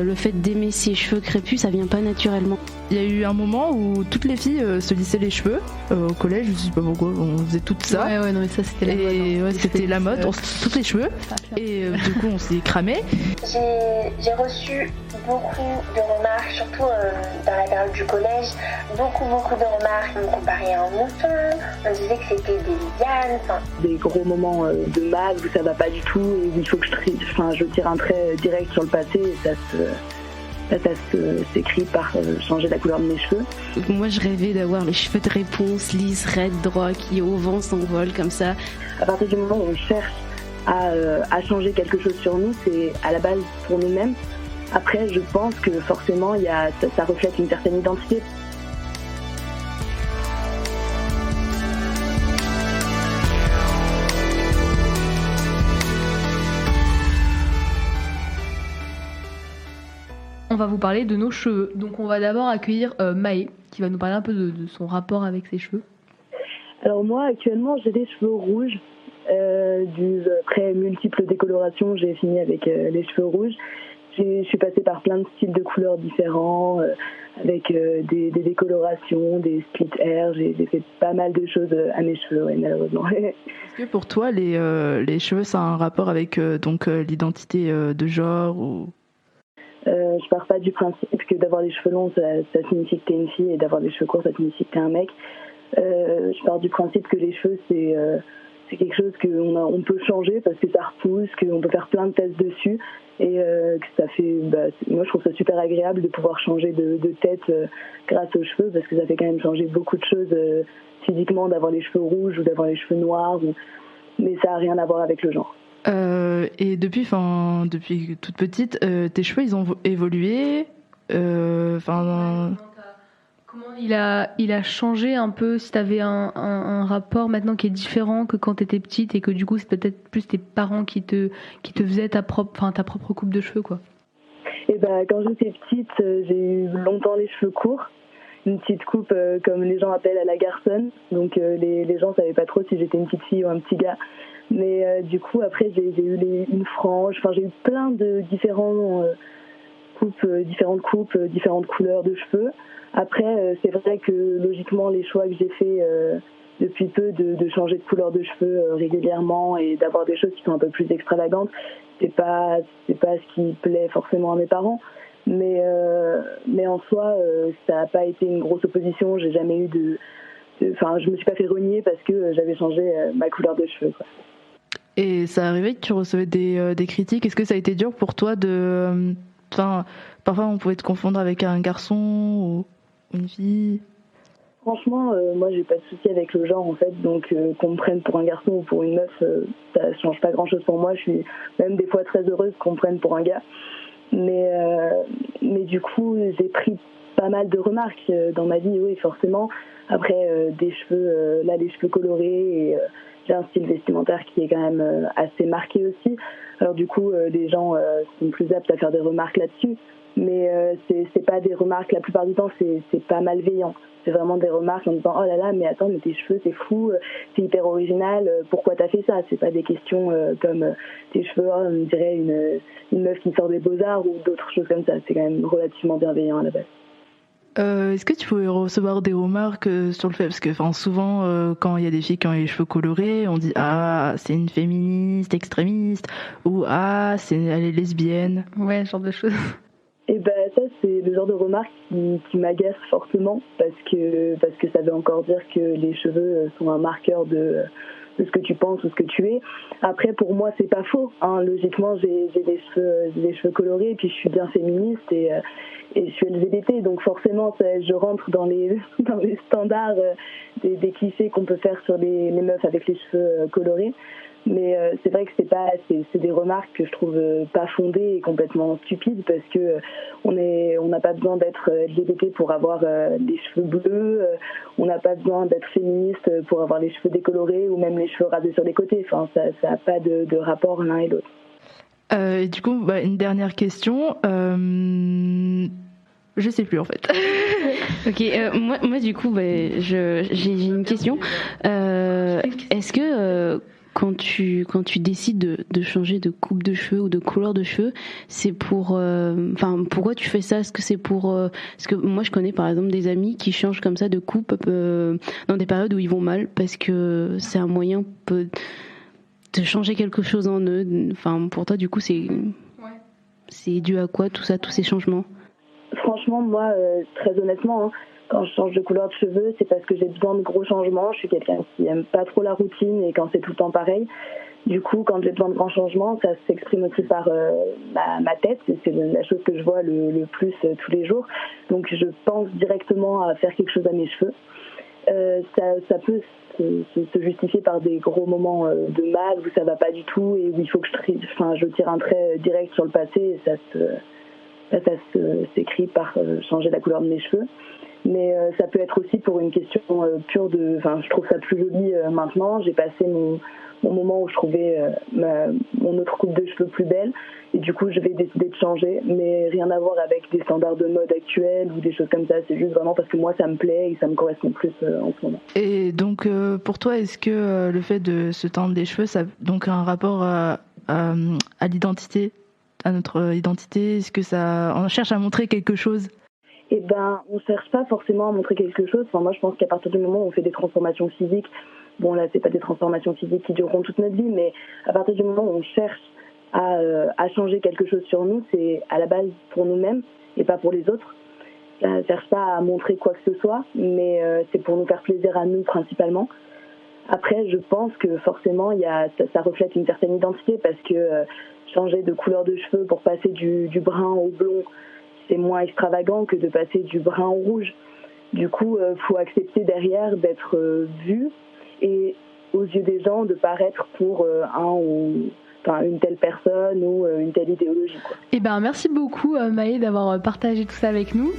Le fait d'aimer ses cheveux crépus, ça vient pas naturellement. Il y a eu un moment où toutes les filles se lissaient les cheveux au collège, je sais pas pourquoi, on faisait tout ça. Ouais, non mais ça c'était la mode. Et ouais, c'était la mode, on se lissait toutes les cheveux. Et du coup on s'est cramé. J'ai reçu beaucoup de remarques, surtout dans la période du collège. Beaucoup de remarques. On me comparait à un mouton, on disait que c'était des lianes. Des gros moments de mal où ça va pas du tout et où il faut que je tire un trait direct sur le passé et ça s'écrit par changer la couleur de mes cheveux. Donc moi je rêvais d'avoir les cheveux de réponse, lisses, raides, droits, qui au vent s'envolent comme ça. À partir du moment où on cherche à changer quelque chose sur nous, c'est à la base pour nous-mêmes. Après, je pense que forcément, ça reflète une certaine identité. On va vous parler de nos cheveux. Donc on va d'abord accueillir Maë, qui va nous parler un peu de son rapport avec ses cheveux. Alors moi, actuellement, j'ai des cheveux rouges. Après multiples décolorations, j'ai fini avec les cheveux rouges. Je suis passée par plein de styles de couleurs différents, avec des décolorations, des split hair. J'ai fait pas mal de choses à mes cheveux, ouais, malheureusement. Est-ce que pour toi, les cheveux, ça a un rapport avec l'identité de genre ou... Je pars pas du principe que d'avoir des cheveux longs, ça signifie que t'es une fille, et d'avoir des cheveux courts, ça signifie que t'es un mec. Je pars du principe que les cheveux, c'est quelque chose qu'on peut changer parce que ça repousse, qu'on peut faire plein de tests dessus et que ça fait... moi, je trouve ça super agréable de pouvoir changer de tête grâce aux cheveux parce que ça fait quand même changer beaucoup de choses physiquement, d'avoir les cheveux rouges ou d'avoir les cheveux noirs, mais ça n'a rien à voir avec le genre. Et depuis toute petite, tes cheveux, ils ont évolué. Comment il a changé un peu, si tu avais un rapport maintenant qui est différent que quand tu étais petite et que du coup c'est peut-être plus tes parents qui te faisaient ta propre coupe de cheveux, quoi. Et quand j'étais petite, j'ai eu longtemps les cheveux courts, une petite coupe comme les gens appellent à la garçonne, donc les gens savaient pas trop si j'étais une petite fille ou un petit gars. Mais du coup après j'ai eu une frange, j'ai eu plein de différentes coupes, différentes couleurs de cheveux. Après, c'est vrai que logiquement, les choix que j'ai fait depuis peu de changer de couleur de cheveux régulièrement et d'avoir des choses qui sont un peu plus extravagantes, c'est pas ce qui plaît forcément à mes parents. Mais en soi, ça n'a pas été une grosse opposition. J'ai jamais eu je me suis pas fait renier parce que j'avais changé ma couleur de cheveux, quoi. Et ça arrivait que tu recevais des critiques. Est-ce que ça a été dur pour toi parfois on pouvait te confondre avec un garçon ou une fille? Franchement, moi j'ai pas de souci avec le genre en fait, donc qu'on me prenne pour un garçon ou pour une meuf, ça change pas grand chose pour moi. Je suis même des fois très heureuse qu'on me prenne pour un gars. Mais du coup, j'ai pris pas mal de remarques dans ma vie, oui, forcément. Après, des cheveux, les cheveux colorés et j'ai un style vestimentaire qui est quand même assez marqué aussi. Alors du coup, les gens sont plus aptes à faire des remarques là-dessus. Mais c'est pas des remarques, la plupart du temps, c'est pas malveillant. C'est vraiment des remarques en disant « Oh là là, mais attends, mais tes cheveux, c'est fou, c'est hyper original, pourquoi t'as fait ça ?» C'est pas des questions comme tes cheveux, on dirait une meuf qui sort des beaux-arts ou d'autres choses comme ça. C'est quand même relativement bienveillant à la base. Est-ce que tu pouvais recevoir des remarques sur le fait, parce que souvent quand il y a des filles qui ont les cheveux colorés, on dit ah c'est une féministe extrémiste ou ah elle est lesbienne. Ouais, ce genre de choses. Et ça c'est le genre de remarque qui m'agace fortement parce que ça veut encore dire que les cheveux sont un marqueur de ce que tu penses ou ce que tu es. Après pour moi c'est pas faux, hein. Logiquement j'ai des cheveux colorés et puis je suis bien féministe et je suis LGBT, donc forcément je rentre dans les standards des clichés qu'on peut faire sur les meufs avec les cheveux colorés. Mais c'est vrai que c'est des remarques que je trouve pas fondées et complètement stupides parce que on n'a pas besoin d'être LGBT pour avoir les cheveux bleus, on n'a pas besoin d'être féministe pour avoir les cheveux décolorés ou même les cheveux rasés sur les côtés. Enfin, ça a pas de rapport l'un et l'autre. Et du coup, une dernière question. Je sais plus en fait. Ok, moi du coup, j'ai une question. Est-ce que quand tu décides de changer de coupe de cheveux ou de couleur de cheveux, c'est pour, pourquoi tu fais ça? Est-ce que c'est pour, parce que moi je connais par exemple des amis qui changent comme ça de coupe dans des périodes où ils vont mal, parce que c'est un moyen de changer quelque chose en eux. Enfin, pour toi, du coup, c'est dû à quoi tout ça, tous ces changements? Franchement, moi, très honnêtement, hein, quand je change de couleur de cheveux, c'est parce que j'ai besoin de gros changements. Je suis quelqu'un qui aime pas trop la routine et quand c'est tout le temps pareil. Du coup, quand j'ai besoin de grands changements, ça s'exprime aussi par ma tête. C'est la chose que je vois le plus tous les jours. Donc, je pense directement à faire quelque chose à mes cheveux. Ça peut se justifier par des gros moments de mal où ça va pas du tout et où il faut que je tire un trait direct sur le passé et ça s'écrit par changer la couleur de mes cheveux. Mais ça peut être aussi pour une question pure je trouve ça plus joli maintenant. J'ai passé mon moment où je trouvais mon autre coupe de cheveux plus belle et du coup je vais décider de changer, mais rien à voir avec des standards de mode actuels ou des choses comme ça. C'est juste vraiment parce que moi ça me plaît et ça me correspond plus en ce moment. Et donc pour toi, est-ce que le fait de se teindre les cheveux, ça a donc un rapport à l'identité, à notre identité? Est-ce que on cherche à montrer quelque chose? Eh ben, on cherche pas forcément à montrer quelque chose. Enfin, moi, je pense qu'à partir du moment où on fait des transformations physiques, bon là, c'est pas des transformations physiques qui dureront toute notre vie, mais à partir du moment où on cherche à changer quelque chose sur nous, c'est à la base pour nous-mêmes et pas pour les autres. On ne cherche pas à montrer quoi que ce soit, mais c'est pour nous faire plaisir à nous principalement. Après, je pense que forcément, ça reflète une certaine identité parce que changer de couleur de cheveux pour passer du brun au blond, c'est moins extravagant que de passer du brun au rouge. Du coup, faut accepter derrière d'être vu et aux yeux des gens de paraître pour une telle personne ou une telle idéologie, quoi. Eh ben, merci beaucoup Maë d'avoir partagé tout ça avec nous.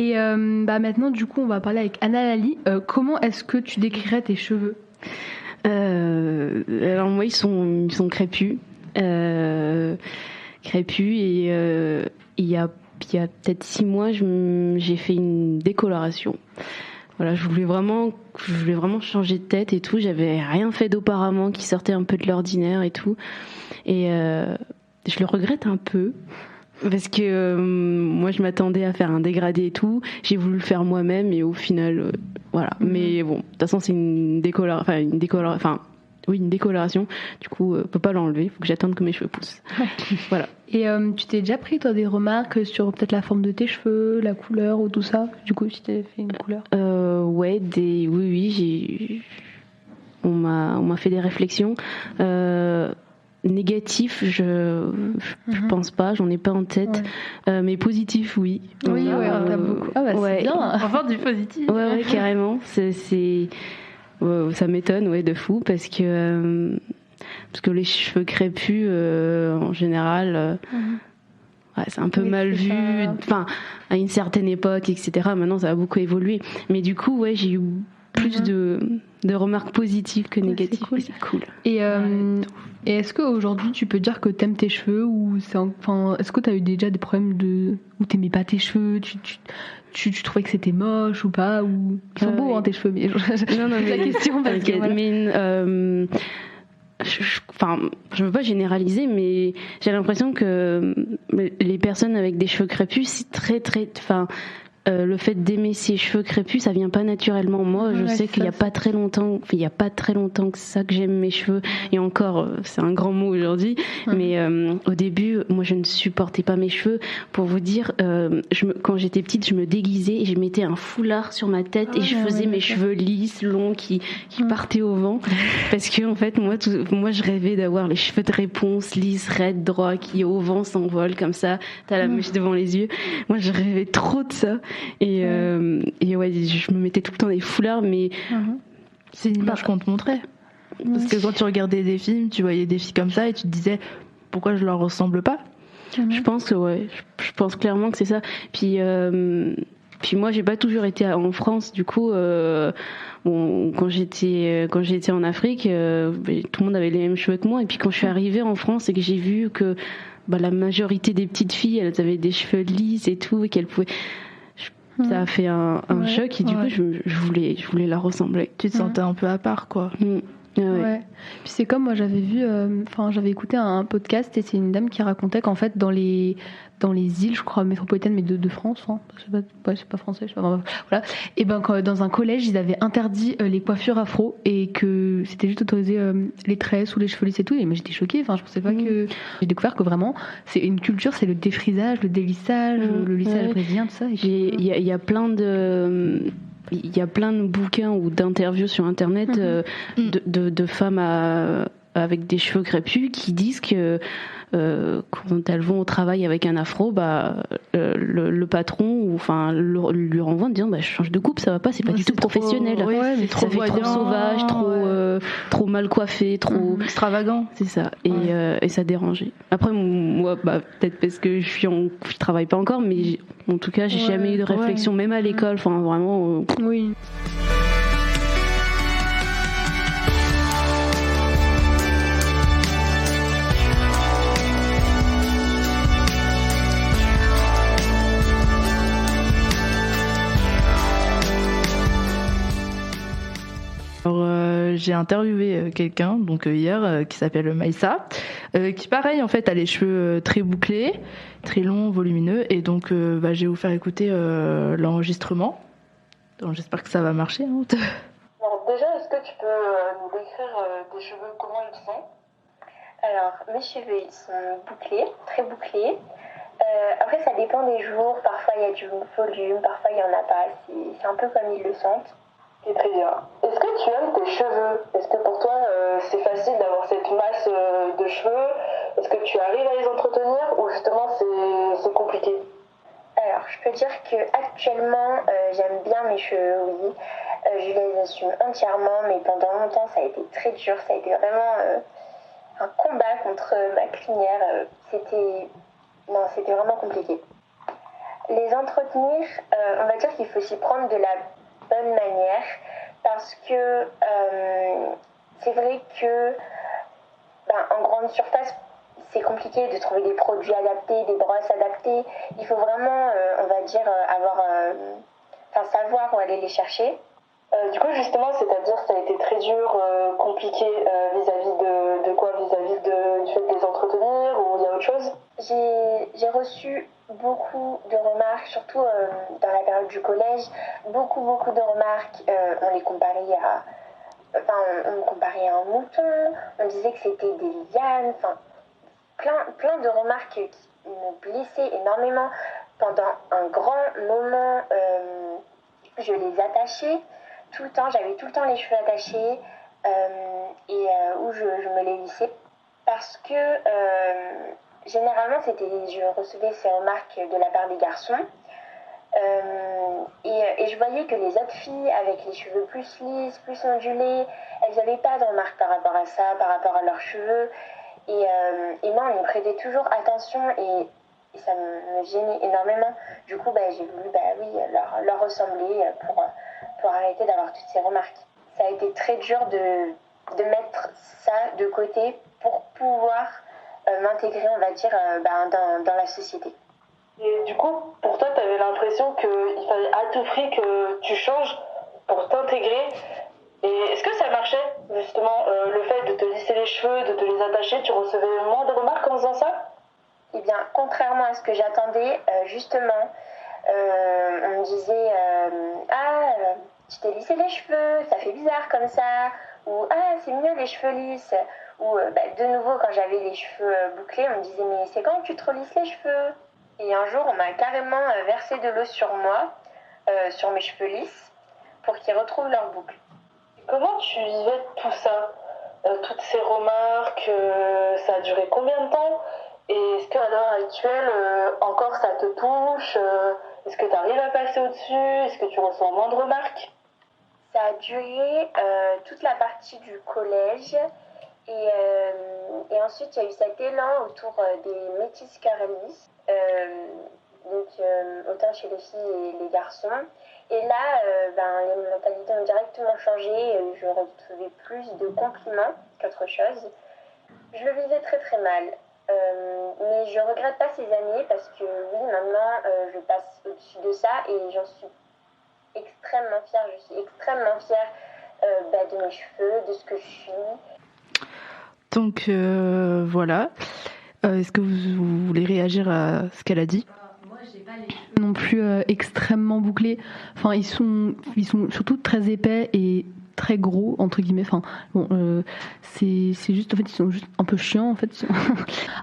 Et maintenant, du coup, on va parler avec Anna Lali. Comment est-ce que tu décrirais tes cheveux? Alors moi, ils sont crépus. Crépus et il y a peut-être 6 mois, j'ai fait une décoloration. Voilà, je voulais vraiment changer de tête et tout. J'avais rien fait d'auparavant qui sortait un peu de l'ordinaire et tout. Et je le regrette un peu. Parce que moi je m'attendais à faire un dégradé et tout, j'ai voulu le faire moi-même et au final voilà. Mais bon, de toute façon c'est une décoloration. Du coup, on peut pas l'enlever, il faut que j'attende que mes cheveux poussent. Voilà. Et tu t'es déjà pris toi des remarques sur peut-être la forme de tes cheveux, la couleur ou tout ça? Du coup, si t'avais fait une couleur. Oui, on m'a fait des réflexions. Négatif, je pense pas, j'en ai pas en tête, mais positif, oui. Oui, t'as beaucoup. Ah bah c'est bien. Enfin du positif. Ouais, carrément. Ça m'étonne, de fou, parce que les cheveux crépus, en général, c'est un peu mal vu. Enfin, à une certaine époque, etc. Maintenant, ça a beaucoup évolué. Mais du coup, j'ai eu plus de remarques positives que négatives. C'est cool. Et est-ce qu'aujourd'hui tu peux dire que t'aimes tes cheveux ou est-ce que t'as eu déjà des problèmes où t'aimais pas tes cheveux, tu trouvais que c'était moche ou pas, ou ils sont beaux tes cheveux, mais non la question parce que voilà. Mais je veux pas généraliser, mais j'ai l'impression que les personnes avec des cheveux crépus, c'est très le fait d'aimer ses cheveux crépus, ça vient pas naturellement. Moi, je sais qu'il y a pas très longtemps que ça que j'aime mes cheveux. Et encore, c'est un grand mot aujourd'hui. Mais au début, moi, je ne supportais pas mes cheveux. Pour vous dire, quand j'étais petite, je me déguisais et je mettais un foulard sur ma tête et je faisais mes cheveux lisses, longs, qui partaient au vent. Parce que en fait, moi, je rêvais d'avoir les cheveux de réponse, lisses, raides, droits, qui au vent s'envolent comme ça. T'as la mèche devant les yeux. Moi, je rêvais trop de ça. Et je me mettais tout le temps des foulards, mais c'est une image qu'on te montrait. Parce que quand tu regardais des films, tu voyais des filles comme ça et tu te disais pourquoi je leur ressemble pas. Je pense que je pense clairement que c'est ça. Puis Puis moi, j'ai pas toujours été en France, du coup, quand j'étais en Afrique, tout le monde avait les mêmes cheveux que moi. Et puis quand je suis arrivée en France et que j'ai vu que la majorité des petites filles, elles avaient des cheveux lisses et tout, et qu'elles pouvaient, ça a fait un choc. Et du coup, je voulais leur ressembler. Tu te sentais un peu à part, quoi. Ouais. Puis c'est comme moi j'avais écouté un podcast et c'est une dame qui racontait qu'en fait dans les îles, je crois métropolitaines, mais de France, hein, c'est pas français, je sais pas, voilà. Et ben dans un collège ils avaient interdit les coiffures afro et que c'était juste autorisé les tresses ou les cheveux lisses et tout. Et moi j'étais choquée. Enfin je pensais pas que j'ai découvert que vraiment c'est une culture, c'est le défrisage, le délissage, le lissage brésilien, tout ça. Il y a plein de bouquins ou d'interviews sur internet de femmes avec des cheveux crépus qui disent que quand elles vont au travail avec un afro, le patron ou enfin lui renvoie en disant je change de coupe, ça va pas, c'est pas du tout professionnel. Ça fait trop sauvage, trop mal coiffé, trop extravagant. C'est ça. Et ça dérangeait. Après moi, peut-être parce que je travaille pas encore, mais en tout cas j'ai jamais eu de réflexion, même à l'école. Enfin vraiment. Oui. J'ai interviewé quelqu'un donc hier qui s'appelle Maïssa, qui pareil en fait a les cheveux très bouclés, très longs, volumineux, et donc je vais vous faire écouter l'enregistrement. Donc, j'espère que ça va marcher. Hein. Alors déjà, est-ce que tu peux nous décrire tes cheveux, comment ils sont? Alors mes cheveux ils sont bouclés, très bouclés. Après ça dépend des jours, parfois il y a du volume, parfois il n'y en a pas, c'est un peu comme ils le sentent. C'est très bien. Est-ce que tu aimes tes cheveux? Est-ce que pour toi c'est facile d'avoir cette masse de cheveux? Est-ce que tu arrives à les entretenir ou justement c'est compliqué? Alors je peux dire que actuellement j'aime bien mes cheveux, oui. Je les assume entièrement, mais pendant longtemps ça a été très dur, ça a été vraiment un combat contre ma crinière. C'était vraiment compliqué. Les entretenir, on va dire qu'il faut s'y prendre de la bonne manière, parce que c'est vrai que en grande surface c'est compliqué de trouver des produits adaptés, des brosses adaptées. Il faut vraiment on va dire savoir où aller les chercher. Du coup justement, c'est-à-dire ça a été très dur, compliqué vis-à-vis de quoi? Vis-à-vis du fait de les entretenir, ou il y a autre chose? J'ai reçu beaucoup de remarques, surtout dans la période du collège, beaucoup de remarques. On les comparait on me comparait à un mouton, on disait que c'était des lianes, plein de remarques qui me blessaient énormément. Pendant un grand moment, je les attachais tout le temps, j'avais tout le temps les cheveux attachés où je me les lissais, parce que généralement je recevais ces remarques de la part des garçons et je voyais que les autres filles avec les cheveux plus lisses, plus ondulés, elles n'avaient pas de remarques par rapport à ça, par rapport à leurs cheveux, et moi on y prêtait toujours attention et ça me gênait énormément. Du coup j'ai voulu leur ressembler pour arrêter d'avoir toutes ces remarques. Ça a été très dur de mettre ça de côté pour pouvoir m'intégrer, on va dire, dans la société. Et du coup, pour toi, tu avais l'impression qu'il fallait à tout prix que tu changes pour t'intégrer. Et est-ce que ça marchait, justement, le fait de te lisser les cheveux, de te les attacher, tu recevais moins de remarques en faisant ça? Eh bien, contrairement à ce que j'attendais, justement, on me disait tu t'es lissé les cheveux, ça fait bizarre comme ça, ou c'est mieux les cheveux lisses, ou de nouveau quand j'avais les cheveux bouclés, on me disait mais c'est quand tu te relisses les cheveux? Et un jour on m'a carrément versé de l'eau sur moi, sur mes cheveux lisses, pour qu'ils retrouvent leur boucle. Comment tu vivais tout ça, toutes ces remarques, ça a duré combien de temps? Et est-ce qu'à l'heure actuelle, encore ça te touche? Est-ce que tu arrives à passer au-dessus? Est-ce que tu reçois moins de remarques? Ça a duré toute la partie du collège. Et ensuite, il y a eu cet élan autour des métisses cœur et lisse. Donc autant chez les filles et les garçons. Et là, les mentalités ont directement changé. Je recevais plus de compliments qu'autre chose. Je le vivais très très mal. Mais je regrette pas ces années parce que oui, maintenant, je passe au-dessus de ça et j'en suis extrêmement fière. Je suis extrêmement fière de mes cheveux, de ce que je suis. Donc voilà. Est-ce que vous voulez réagir à ce qu'elle a dit ? Moi, j'ai pas les cheveux non plus extrêmement bouclés. Enfin, ils sont surtout très épais et très gros entre guillemets. Enfin, bon, c'est juste en fait ils sont juste un peu chiants en fait.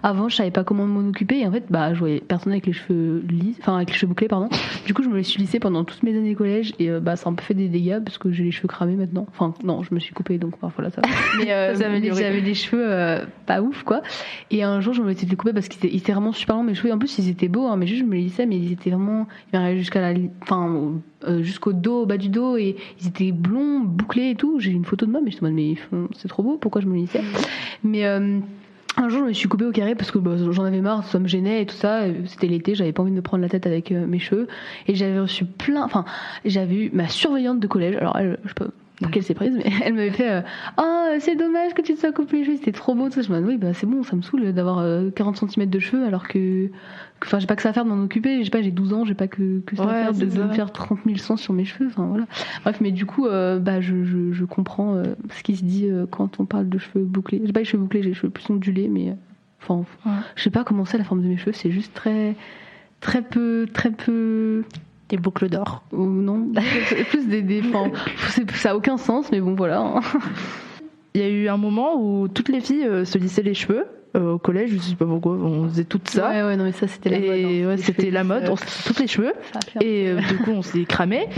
Avant, je savais pas comment m'en occuper et en fait, je voyais personne avec les cheveux lisses, enfin avec les cheveux bouclés pardon. Du coup, je me les suis lissés pendant toutes mes années collège et ça a un peu fait des dégâts parce que j'ai les cheveux cramés maintenant. Enfin, non, je me suis coupée donc voilà ça. Mais j'avais des cheveux pas ouf quoi. Et un jour, je me les ai coupés parce qu'ils étaient vraiment super longs mes cheveux. En plus, ils étaient beaux, hein, mais juste je me les lissais, mais ils étaient vraiment, ils m'arrivaient jusqu'au dos, au bas du dos et ils étaient blonds, bouclés et tout. J'ai une photo de moi, mais je me dis mais c'est trop beau, pourquoi je me lissais ? Mais un jour, je me suis coupée au carré parce que j'en avais marre, ça me gênait et tout ça. C'était l'été, j'avais pas envie de me prendre la tête avec mes cheveux. Et j'avais reçu j'avais eu ma surveillante de collège. Alors, elle, je sais pas pour qu'elle s'est prise, mais elle m'avait fait c'est dommage que tu te sois coupé les cheveux, c'était trop beau. Tout ça. Je me dis, oui, c'est bon, ça me saoule d'avoir 40 cm de cheveux alors que j'ai pas que ça à faire de m'en occuper. J'ai 12 ans, j'ai pas que ça à faire de me faire 30 000 sens sur mes cheveux. Enfin, voilà. Bref, mais du coup, je comprends ce qui se dit quand on parle de cheveux bouclés. J'ai pas les cheveux bouclés, j'ai les cheveux plus ondulés, mais je sais pas comment c'est la forme de mes cheveux, c'est juste très peu. Des boucles d'or. Non, plus ça a aucun sens, mais bon, voilà. Il y a eu un moment où toutes les filles se lissaient les cheveux. Au collège, je sais pas pourquoi, on faisait tout ça. Ouais, non, mais ça, c'était la mode. Et ouais, c'était la mode, on se toutes les cheveux. Et du coup, on s'est cramés.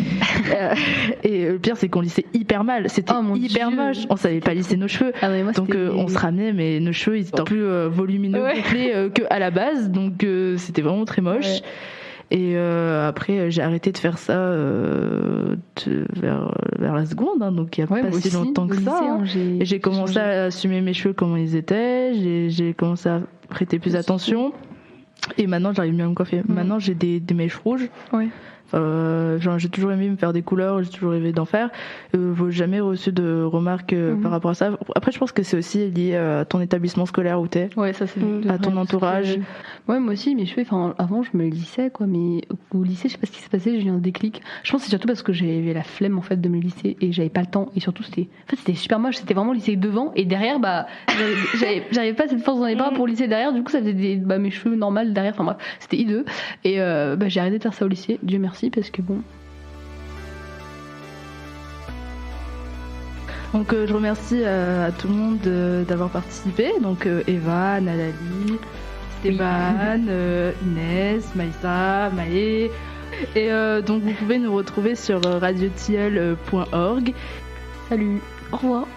Et le pire, c'est qu'on lissait hyper mal. C'était hyper moche. On savait pas lisser nos cheveux. Ah, moi, donc, on se ramenait, mais nos cheveux, ils étaient plus volumineux, bouclés qu'à la base. Donc, c'était vraiment très moche. Ouais. Et après, j'ai arrêté de faire ça vers la seconde, hein, donc il n'y a pas si longtemps que ça. Hein. J'ai commencé à assumer mes cheveux comme ils étaient, j'ai commencé à prêter plus attention, et maintenant j'arrive mieux à me coiffer. Maintenant j'ai des mèches rouges. Ouais. J'ai toujours aimé me faire des couleurs, j'ai toujours rêvé d'en faire. J'ai jamais reçu de remarques par rapport à ça. Après, je pense que c'est aussi lié à ton établissement scolaire où t'es. Ouais, ça c'est à ton entourage. Ouais, moi aussi, mes cheveux, avant je me les lissais, quoi, mais au lycée, je sais pas ce qui s'est passé, j'ai eu un déclic. Je pense que c'est surtout parce que j'avais la flemme en fait de me lisser et j'avais pas le temps, et surtout c'était super moche, c'était vraiment lissé devant et derrière, j'avais pas cette force dans les bras pour lisser derrière, du coup ça faisait mes cheveux normaux derrière, enfin bref, c'était hideux. Et j'ai arrêté de faire ça au lycée, Dieu merci. Parce que bon. Donc je remercie à tout le monde d'avoir participé. Donc Eva, Nalali, Stéphane, Inès, Maïssa, Maë. Et donc vous pouvez nous retrouver sur radiotilleul.org. Salut, au revoir.